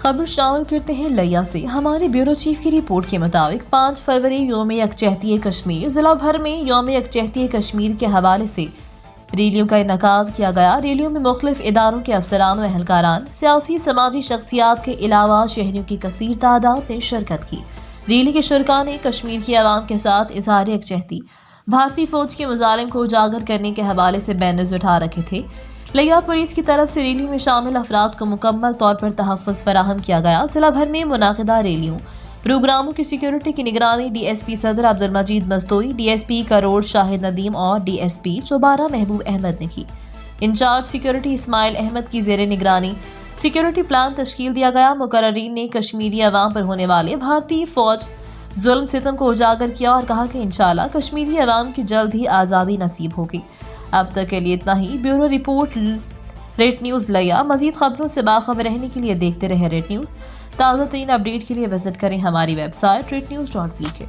خبر شامل کرتے ہیں لیا سے۔ ہمارے بیورو چیف کی رپورٹ کے مطابق 5 فروری یوم یکجہتی کشمیر ضلع بھر میں یوم یکجہتی کشمیر کے حوالے سے ریلیوں کا انعقاد کیا گیا۔ ریلیوں میں مختلف اداروں کے افسران و اہلکاران، سیاسی سماجی شخصیات کے علاوہ شہریوں کی کثیر تعداد نے شرکت کی۔ ریلی کے شرکاء نے کشمیر کی عوام کے ساتھ اظہار یکجہتی، بھارتی فوج کے مظالم کو اجاگر کرنے کے حوالے سے بینرز اٹھا رکھے تھے۔ لیا پولیس کی طرف سے ریلی میں شامل افراد کو مکمل طور پر تحفظ فراہم کیا گیا۔ ضلع بھر میں منعقدہ ریلیوں پروگراموں کی سیکیورٹی کی نگرانی D S P Saddar Abdul Majeed مزدوی، D S P Karor Shahid Nadeem اور ڈی ایس پی چوبارہ محبوب احمد نے کی۔ انچارج سیکیورٹی اسماعیل احمد کی زیر نگرانی سیکیورٹی پلان تشکیل دیا گیا۔ مقررین نے کشمیری عوام پر ہونے والے بھارتی فوج ظلم ستم کو اجاگر کیا اور کہا کہ انشاءاللہ کشمیری عوام کی جلد ہی آزادی نصیب ہوگی۔ اب تک کے لیے اتنا ہی۔ بیورو رپورٹ، ریٹ نیوز لیا۔ مزید خبروں سے باخبر رہنے کے لیے دیکھتے رہیں ریٹ نیوز۔ تازہ ترین اپڈیٹ کے لیے وزٹ کریں ہماری ویب سائٹ rednews.pk۔